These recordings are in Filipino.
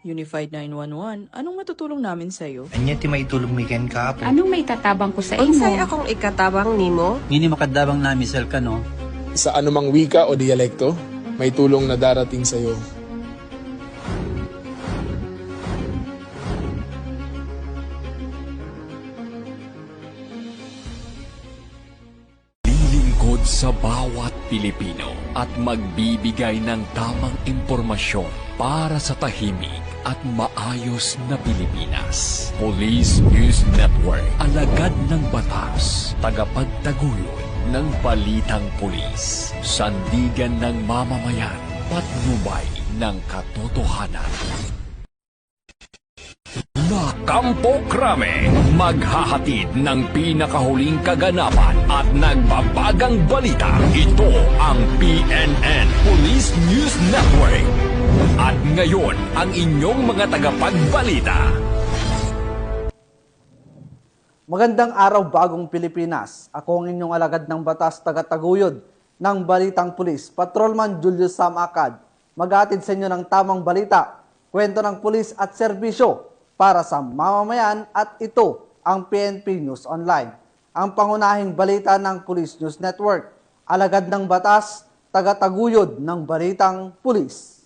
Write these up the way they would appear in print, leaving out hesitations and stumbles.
Unified 911, anong matutulong namin sa'yo? Anya ti may tulong miken ka po. Anong may tatabang ko sa Unsay imo? akong ikatabang nimo? Ngini makadabang na misal ka no. Sa anumang wika o dialekto, may tulong na darating sa iyo. Lilingkod sa bawat Pilipino at magbibigay ng tamang impormasyon para sa tahimik at maayos na Pilipinas. Police News Network, alagad ng batas, tagapagtaguyod ng balitang pulis, sandigan ng mamamayan, patnubay ng katotohanan. La Campo Crame, maghahatid ng pinakahuling kaganapan at nagbabagang balita. Ito ang PNN Police News Network. At ngayon, ang inyong mga tagapagbalita. Magandang araw, bagong Pilipinas. Ako ang inyong alagad ng batas, tagataguyod ng Balitang Pulis, Patrolman Julius Sam Acad. Maghatid sa inyo ng tamang balita, kwento ng pulis at serbisyo para sa mamamayan, at ito ang PNP News Online. Ang pangunahing balita ng Police News Network, alagad ng batas, tagataguyod ng Balitang Pulis.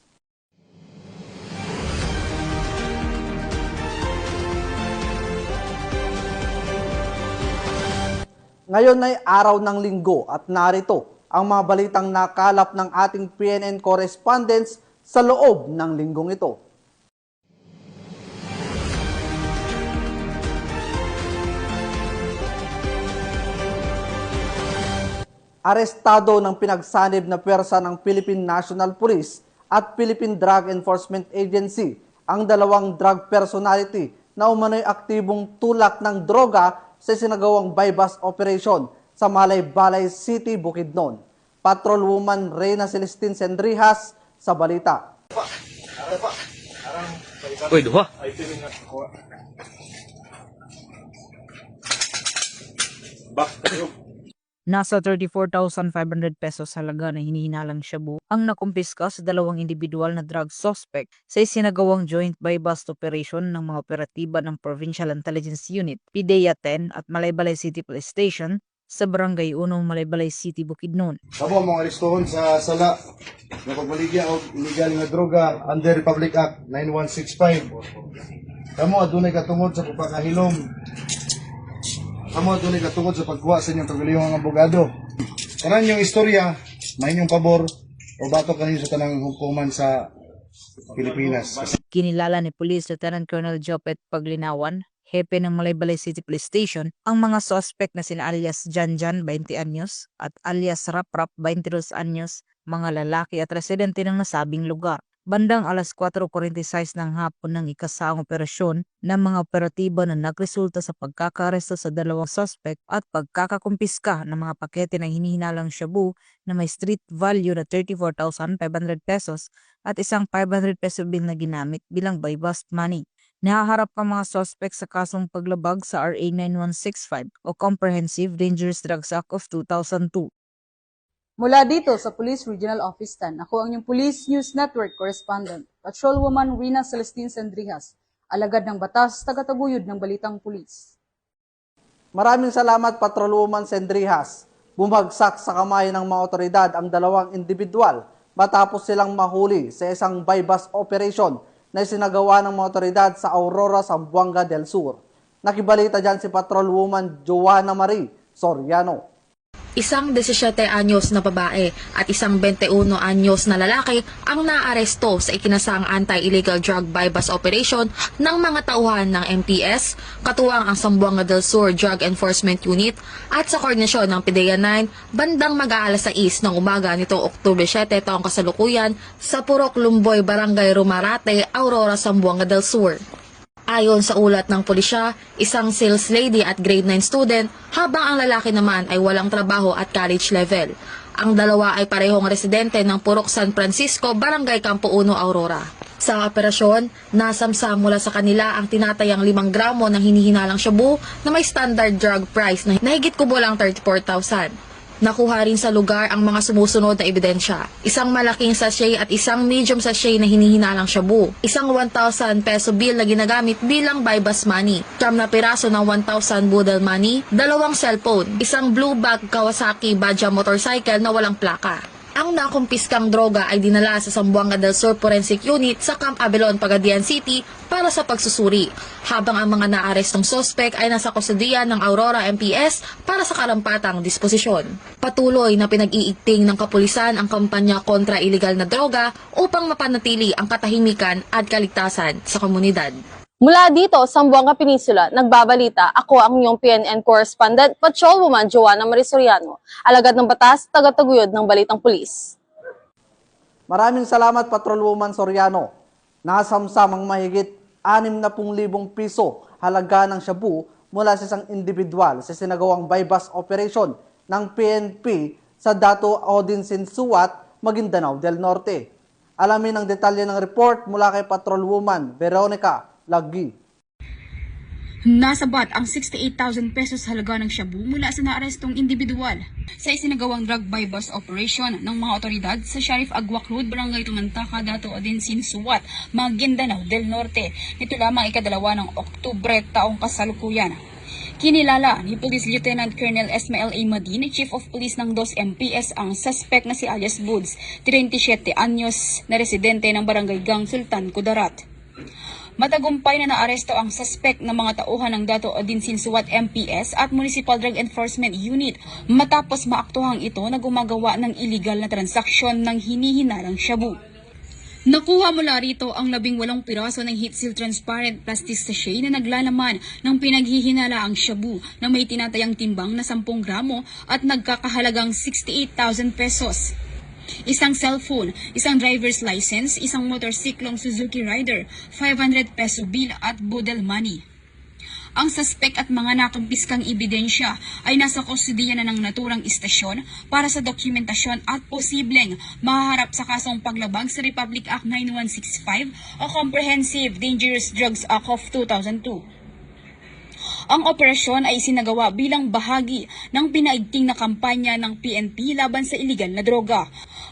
Ngayon ay araw ng linggo at narito ang mga balitang nakalap ng ating PNN correspondents sa loob ng linggong ito. Arestado ng pinagsanib na pwersa ng Philippine National Police at Philippine Drug Enforcement Agency ang dalawang drug personality na umano'y aktibong tulak ng droga sa sinagawang bypass operation sa Malay-Balay City, Bukidnon. Patrolwoman Reyna Celestine Sendrijas sa balita. Uy, duha. Nasa 34,500 pesos halaga na hinihinalang shabu ang nakumpiska sa dalawang individual na drug suspect sa isinagawang joint bypass operation ng mga operatiba ng Provincial Intelligence Unit, PIDEA 10 at Malaybalay City Police Station sa Barangay 1, Malaybalay City, Bukidnon. Kamo mga arestuhon sa sala ng pagbaligya og illegal nga droga under Republic Act 9165. Kamo adunay katungod sa pagpakahilom. Kamo adunay katungod sa pagkuha sa inyong kaguliyong abogado. Kanan yung istorya, mahinyong pabor o batok kaninyo sa tanang hukuman sa Pilipinas. Kinilala ni Police Lieutenant Colonel Jopet Paglinawan, hepe ng Malaybalay City Police Station, ang mga suspect na sina alias Janjan, 20 anyos, at alias Raprap, 22 anyos, mga lalaki at residente ng nasabing lugar. Bandang alas 4:46 ng hapon ng ikasaang operasyon ng mga operatiba na nagresulta sa pagkakaresto sa dalawang suspect at pagkakakumpiska ng mga pakete ng hinihinalang shabu na may street value na 34,500 pesos at isang 500 peso bill na ginamit bilang bypass money. Nahaharap ang mga suspect sa kasong paglabag sa RA 9165 o Comprehensive Dangerous Drugs Act of 2002. Mula dito sa Police Regional Office 10, ako ang inyong Police News Network Correspondent, Patrolwoman Reyna Celestine Sendrijas, alagad ng batas, tagataguyod ng Balitang Pulis. Maraming salamat, Patrolwoman Sendrijas. Bumagsak sa kamay ng mga otoridad ang dalawang individual matapos silang mahuli sa isang bypass operation na isinagawa ng mga otoridad sa Aurora, Zamboanga del Sur. Nakibalita dyan si Patrolwoman Joanna Marie Soriano. Isang 17 anyos na babae at isang 21 anyos na lalaki ang naaresto sa ikinasang anti-illegal drug bypass operation ng mga tauhan ng MPS, katuwang ang Zamboanga del Sur Drug Enforcement Unit at sa koordinasyon ng PIDEA 9 bandang mag-aalas 6 ng umaga nitong Oktubre 7 taong kasalukuyan sa Purok Lumboy, Barangay Rumarate, Aurora, Zamboanga del Sur. Ayon sa ulat ng pulisya, isang sales lady at grade 9 student, habang ang lalaki naman ay walang trabaho at college level. Ang dalawa ay parehong residente ng Purok San Francisco, Barangay Campo 1, Aurora. Sa operasyon, nasamsam mula sa kanila ang tinatayang 5 gramo ng hinihinalang shabu na may standard drug price na higit kubo lang 34,000. Nakuha rin sa lugar ang mga sumusunod na ebidensya. Isang malaking sachet at isang medium sachet na hinihinalang shabu. Isang 1,000 peso bill na ginagamit bilang buy-bus money. 9 na piraso ng 1,000 budel money. 2 cellphone. Isang blue bag Kawasaki Badja motorcycle na walang plaka. Ang nakumpiskang droga ay dinala sa Zamboanga del Sur Forensic Unit sa Camp Abelon, Pagadian City para sa pagsusuri, habang ang mga naarestong sospek ay nasa kustodiya ng Aurora MPS para sa karampatang disposisyon. Patuloy na pinag-iigting ng kapulisan ang kampanya kontra ilegal na droga upang mapanatili ang katahimikan at kaligtasan sa komunidad. Mula dito, Zamboanga Peninsula, nagbabalita, ako ang inyong PNN correspondent, Patrolwoman Joanna Marisoriano, alagad ng batas, tagataguyod ng Balitang Pulis. Maraming salamat, Patrolwoman Soriano. Nasamsamang mahigit 60,000 piso halaga ng shabu mula sa isang individual sa sinagawang buy-bus operation ng PNP sa Dato Odinsin Suat, Maguindanao del Norte. Alamin ang detalye ng report mula kay Patrolwoman Veronica Lagi. Nasabat ang 68,000 pesos halaga ng shabu mula sa naarestong individual sa isinagawang drug buy-bus operation ng mga otoridad sa Sheriff Agwak Road, Barangay Tumantaka, Dato Odinsin Suat, Maguindanao del Norte. Ito lamang ikadalawa ng Oktubre taong kasalukuyan. Kinilala ni Police Lieutenant Colonel Esmael A. Madin, Chief of Police ng 2 MPS, ang suspect na si alias Woods, 37 anyos na residente ng Barangay Gang Sultan, Kudarat. Matagumpay na naaresto ang suspect ng mga tauhan ng Dato Odinsin Suat MPS at Municipal Drug Enforcement Unit matapos maaktuhang ito na gumagawa ng illegal na transaksyon ng hinihinalang shabu. Nakuha mula rito ang 18 piraso ng heat seal transparent plastic sachet na naglalaman ng pinaghihinalaang shabu na may tinatayang timbang na 10 gramo at nagkakahalagang 68,000 pesos. Isang cellphone, isang driver's license, isang motorsiklong Suzuki Rider, 500 peso bill at budel money. Ang suspect at mga nakumpiskang ebidensya ay nasa kustodiya na ng naturang istasyon para sa dokumentasyon at posibleng mahaharap sa kasong paglabag sa Republic Act 9165 o Comprehensive Dangerous Drugs Act of 2002. Ang operasyon ay isinagawa bilang bahagi ng pinaigting na kampanya ng PNP laban sa iligal na droga,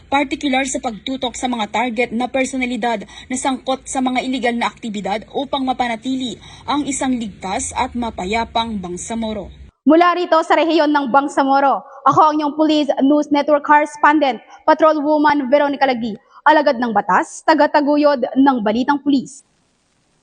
partikular sa pagtutok sa mga target na personalidad na sangkot sa mga iligal na aktibidad upang mapanatili ang isang ligtas at mapayapang Bangsamoro. Mula rito sa rehiyon ng Bangsamoro, ako ang inyong Police News Network correspondent, Patrolwoman Veronica Lagi, alagad ng batas, tagataguyod ng Balitang Pulis.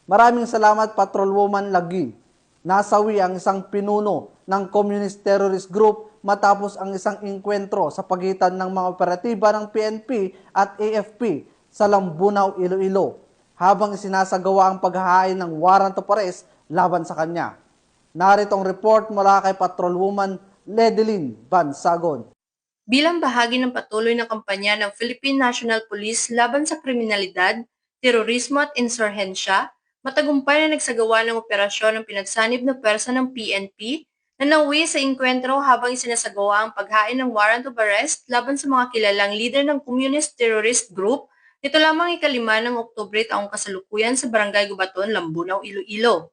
Maraming salamat, Patrolwoman Lagi. Nasawi ang isang pinuno ng Communist Terrorist Group matapos ang isang inkwentro sa pagitan ng mga operatiba ng PNP at AFP sa Lambunaw, Iloilo, habang isinasagawa ang paghahain ng warrant of arrest laban sa kanya. Narito ang report mula kay Patrolwoman Ledeline Bansagon. Bilang bahagi ng patuloy na kampanya ng Philippine National Police laban sa kriminalidad, terorismo at insurhensya, matagumpay na nagsagawa ng operasyon ng pinagsanib na pwersa ng PNP na nauwi sa inkwentro habang isinasagawa ang paghain ng warrant of arrest laban sa mga kilalang leader ng Communist Terrorist Group nito lamang 5 ng Oktubre taong kasalukuyan sa Barangay Gubaton, Lambunaw, Iloilo.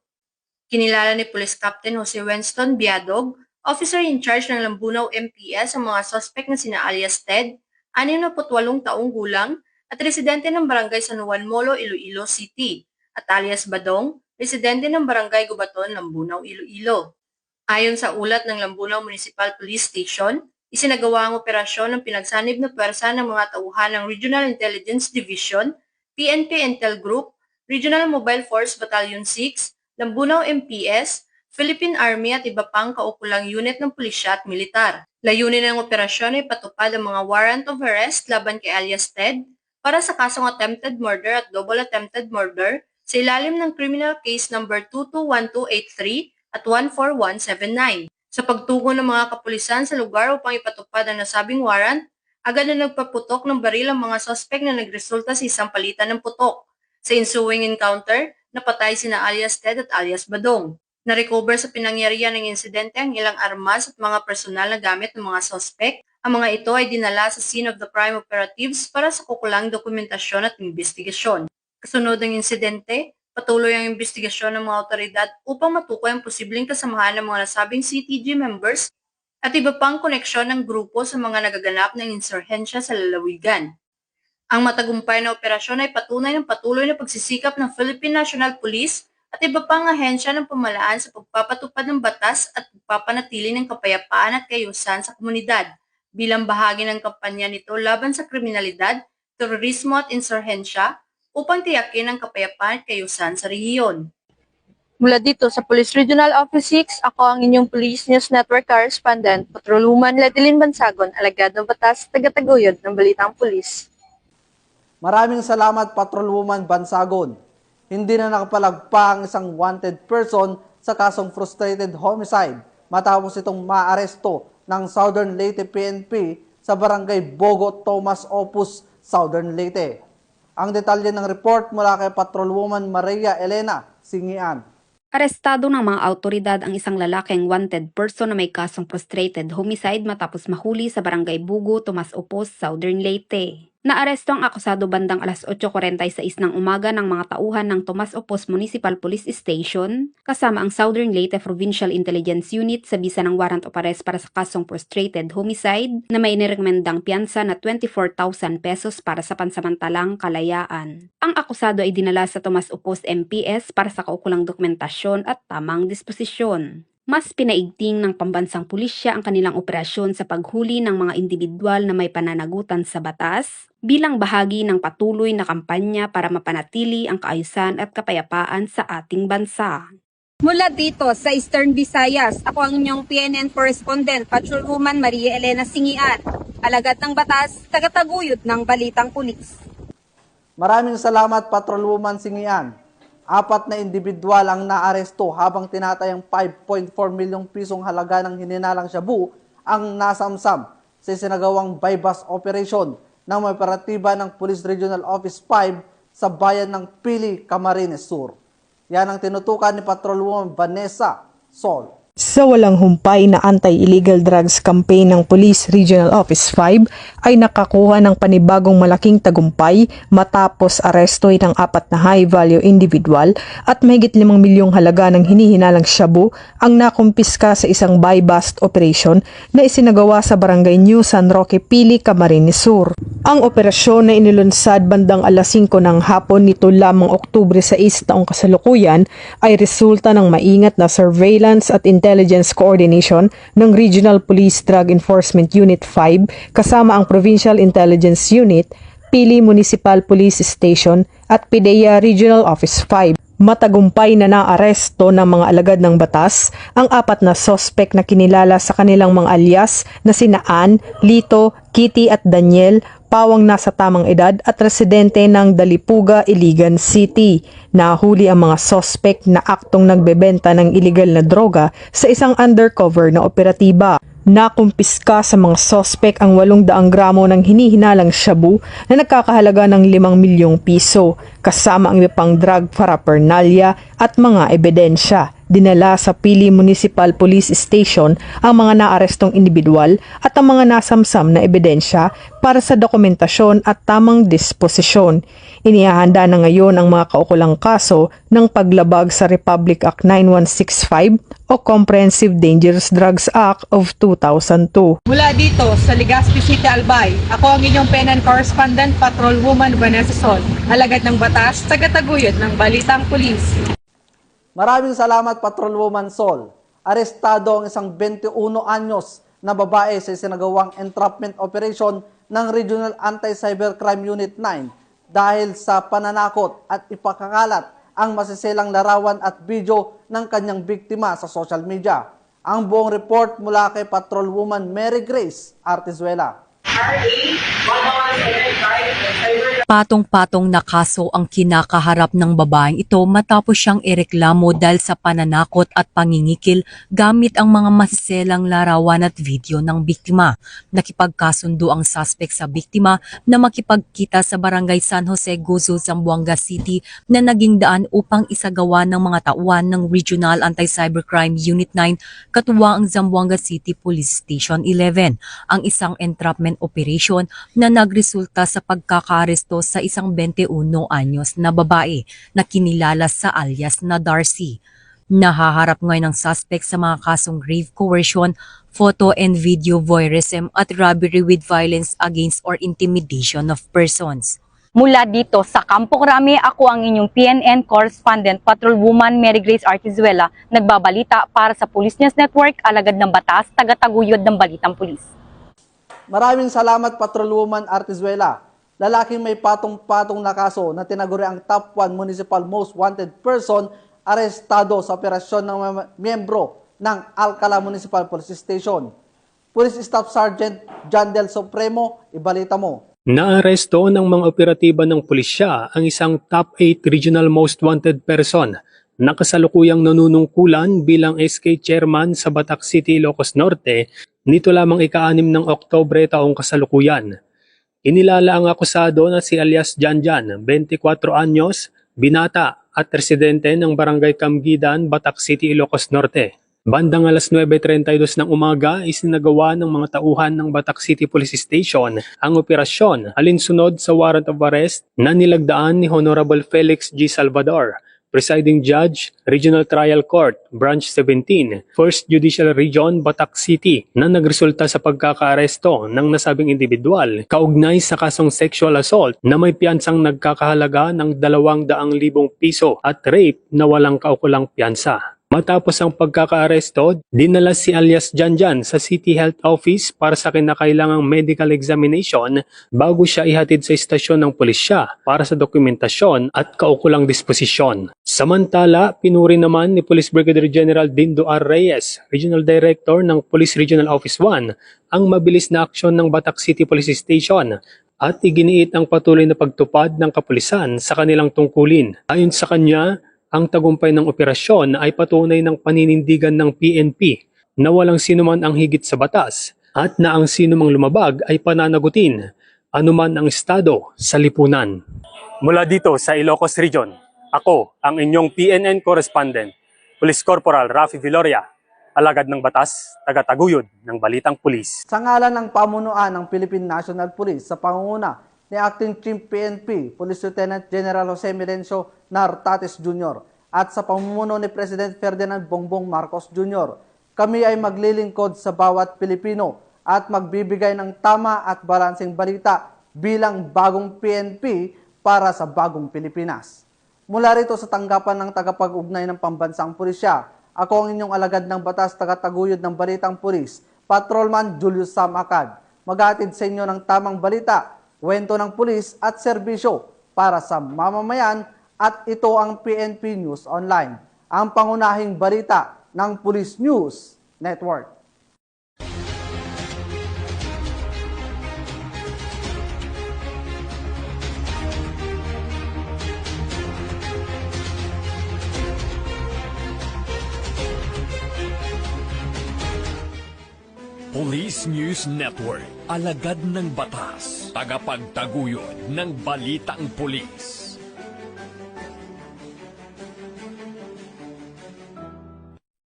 Kinilala ni Police Captain Jose Winston Biadog, officer in charge ng Lambunaw MPS, ang mga suspect na sina alias Ted, 68 taong gulang, at residente ng Barangay San Juan Molo, Iloilo City, at alias Badong, residente ng Barangay Gubaton, Lambunaw, Iloilo. Ayon sa ulat ng Lambunaw Municipal Police Station, isinagawa ang operasyon ng pinagsanib na pwersa ng mga tauhan ng Regional Intelligence Division, PNP Intel Group, Regional Mobile Force Battalion 6, Lambunaw MPS, Philippine Army at iba pang kaukulang unit ng pulisya at militar. Layunin ng operasyon ay patupad ang mga warrant of arrest laban kay alias Ted para sa kasong attempted murder at double attempted murder sa ilalim ng criminal case number 221283 at 14179. Sa pagtugon ng mga kapulisan sa lugar upang ipatupad ang nasabing warrant, agad na nagpaputok ng baril ang mga suspect na nagresulta sa isang palitan ng putok. Sa ensuing encounter, napatay sina alias Ted at alias Badong. Na-recover sa pinangyarihan ng insidente ang ilang armas at mga personal na gamit ng mga suspect. Ang mga ito ay dinala sa scene of the crime operatives para sa kukulang dokumentasyon at investigasyon. Kasunod ng insidente, patuloy ang investigasyon ng mga otoridad upang matukoy ang posibleng kasamahan ng mga nasabing CTG members at iba pang koneksyon ng grupo sa mga nagaganap ng insurhensya sa lalawigan. Ang matagumpay na operasyon ay patunay ng patuloy na pagsisikap ng Philippine National Police at iba pang ahensya ng pamahalaan sa pagpapatupad ng batas at pagpapanatili ng kapayapaan at kaayusan sa komunidad bilang bahagi ng kampanya nito laban sa kriminalidad, terorismo at insurhensya upang tiyakin ang kapayapaan at kaayusan sa rehiyon. Mula dito sa Police Regional Office 6, ako ang inyong Police News Network Correspondent, Patrolwoman Ledilyn Bansagon, alagad ng batas, tagataguyod ng Balitang Pulis. Maraming salamat, Patrolwoman Bansagon. Hindi na nakapalagpa ang isang wanted person sa kasong frustrated homicide matapos itong maaresto ng Southern Leyte PNP sa Barangay Bogo, Tomas Opus, Southern Leyte. Ang detalye ng report mula kay Patrolwoman Maria Elena Singian. Arestado ng mga autoridad ang isang lalaking wanted person na may kasong frustrated homicide matapos mahuli sa Barangay Bugo, Tomas Opos, Southern Leyte. Naaresto ang akusado bandang alas 8:46 ng umaga ng mga tauhan ng Tomas Opos Municipal Police Station kasama ang Southern Leyte Provincial Intelligence Unit sa bisa ng warrant of arrest para sa kasong frustrated homicide na may nirekomendang piyansa na 24,000 pesos para sa pansamantalang kalayaan. Ang akusado ay dinala sa Tomas Opos MPS para sa kaukulang dokumentasyon at tamang disposisyon. Mas pinaigting ng pambansang pulisya ang kanilang operasyon sa paghuli ng mga individual na may pananagutan sa batas bilang bahagi ng patuloy na kampanya para mapanatili ang kaayusan at kapayapaan sa ating bansa. Mula dito sa Eastern Visayas, ako ang inyong PNN Correspondent, Patrolwoman Maria Elena Singian, alagad ng batas, tagataguyod ng Balitang Pulis. Maraming salamat, Patrolwoman Singian. 4 na individual ang naaresto habang tinatayang 5.4 milyong pisong halaga ng hininalang shabu ang nasamsam sa isinagawang bypass operation ng may operatiba ng Police Regional Office 5 sa bayan ng Pili, Camarines Sur. Yan ang tinutukan ni Patrolwoman Vanessa Sol. Sa walang humpay na anti-illegal drugs campaign ng Police Regional Office 5 ay nakakuha ng panibagong malaking tagumpay matapos arestoy ng 4 na high-value individual at mahigit 5 milyong halaga ng hinihinalang shabu ang nakumpiska sa isang buy-bust operation na isinagawa sa Barangay New San Roque, Pili, Camarines Sur. Ang operasyon na inilunsad bandang alas 5 ng hapon nito lamang Oktubre 6 taong kasalukuyan ay resulta ng maingat na surveillance at intelligence coordination ng Regional Police Drug Enforcement Unit 5 kasama ang Provincial Intelligence Unit, Pili Municipal Police Station at PIDEA Regional Office 5. Matagumpay na naaresto ng mga alagad ng batas ang 4 na sospek na kinilala sa kanilang mga alias na sina Ann, Lito, Kitty at Daniel, pawang nasa tamang edad at residente ng Dalipuga, Iligan City. Nahuli ang mga sospek na aktong nagbebenta ng illegal na droga sa isang undercover na operatiba. Nakumpiska sa mga sospek ang 800 gramo ng hinihinalang shabu na nagkakahalaga ng 5 milyong piso, kasama ang iba pang drug paraphernalia at mga ebidensya. Dinala sa Pili Municipal Police Station ang mga naarestong individual at ang mga nasamsam na ebidensya para sa dokumentasyon at tamang disposisyon. Inihahanda na ngayon ang mga kaukulang kaso ng paglabag sa Republic Act 9165 o Comprehensive Dangerous Drugs Act of 2002. Mula dito sa Legazpi City, Albay, ako ang inyong PNN Correspondent, Patrolwoman Vanessa Sol, alagad ng batas, tagataguyod ng Balitang Pulis. Maraming salamat, Patrolwoman Sol. Arestado ang isang 21 anyos na babae sa isinagawang entrapment operation ng Regional Anti-Cybercrime Unit 9 dahil sa pananakot at ipakakalat ang masiselang larawan at video ng kanyang biktima sa social media. Ang buong report mula kay Patrolwoman Mary Grace Artizuela. Patong-patong na kaso ang kinakaharap ng babaeng ito matapos siyang ireklamo dahil sa pananakot at pangingikil gamit ang mga masiselang larawan at video ng biktima. Nakipagkasundo ang suspect sa biktima na makipagkita sa Barangay San Jose, Gozo, Zamboanga City na naging daan upang isagawa ng mga tauhan ng Regional Anti-Cybercrime Unit 9 katuwa ang Zamboanga City Police Station 11. Ang isang entrapment operation na nagresulta sa pagkakaaresto sa isang 21 anyos na babae na kinilala sa alias na Darcy. Nahaharap ngayon ang suspect sa mga kasong grave coercion, photo and video voyeurism at robbery with violence against or intimidation of persons. Mula dito sa Campo Crame, ako ang inyong PNN correspondent, Patrolwoman Mary Grace Artizuela, nagbabalita para sa Police News Network, alagad ng batas, tagataguyod ng balitang pulis. Maraming salamat, Patrolwoman Artizuela. Lalaking may patong-patong na kaso na tinaguri ang top 1 municipal most wanted person arestado sa operasyon ng miyembro ng Alcala Municipal Police Station. Police Staff Sergeant John Del Supremo, ibalita mo. Naaresto ng mga operatiba ng pulisya ang isang top 8 regional most wanted person na kasalukuyang nanunungkulan bilang SK chairman sa Batac City, Ilocos Norte nito lamang ika-6 ng Oktubre taong kasalukuyan. Inilala ang akusado na si alias Janjan, 24 anyos, binata at residente ng Barangay Camgidan, Batac City, Ilocos Norte. Bandang alas 9:32 ng umaga, isinagawa ng mga tauhan ng Batac City Police Station ang operasyon alinsunod sa warrant of arrest na nilagdaan ni Honorable Felix G. Salvador, Presiding Judge, Regional Trial Court, Branch 17, 1st Judicial Region, Batac City, na nagresulta sa pagkakaaresto ng nasabing individual kaugnay sa kasong sexual assault na may piyansang nagkakahalaga ng 200,000 piso at rape na walang kaukulang piyansa. Matapos ang pagkakaaresto, dinala si alias Janjan sa City Health Office para sa kinakailangang medical examination bago siya ihatid sa istasyon ng pulisya para sa dokumentasyon at kaukulang disposisyon. Samantala, pinuri naman ni Police Brigadier General Dindo R. Reyes, Regional Director ng Police Regional Office 1, ang mabilis na aksyon ng Batac City Police Station at iginiit ang patuloy na pagtupad ng kapulisan sa kanilang tungkulin. Ayon sa kanya, ang tagumpay ng operasyon ay patunay ng paninindigan ng PNP na walang sinuman ang higit sa batas at na ang sinumang lumabag ay pananagutin, anuman ang estado sa lipunan. Mula dito sa Ilocos Region, ako ang inyong PNN correspondent, Police Corporal Rafi Viloria, alagad ng batas, tagataguyod ng balitang pulis. Sa ngalan ng pamunuan ng Philippine National Police sa pangunguna ni Acting Chief PNP, Police Lieutenant General Jose Melencio Nartates Jr. at sa pamumuno ni President Ferdinand Bongbong Marcos Jr., kami ay maglilingkod sa bawat Pilipino at magbibigay ng tama at balanseng balita bilang bagong PNP para sa bagong Pilipinas. Mula rito sa tanggapan ng tagapag-ugnay ng pambansang pulisya, ako ang inyong alagad ng batas, tagataguyod ng balitang pulis, Patrolman Julius Sam Acad, maghatid sa inyo ng tamang balita, kwento ng pulis at serbisyo para sa mamamayan, at ito ang PNP News Online, ang pangunahing balita ng Police News Network. Police News Network, alagad ng batas, tagapagtaguyod ng balitang pulis.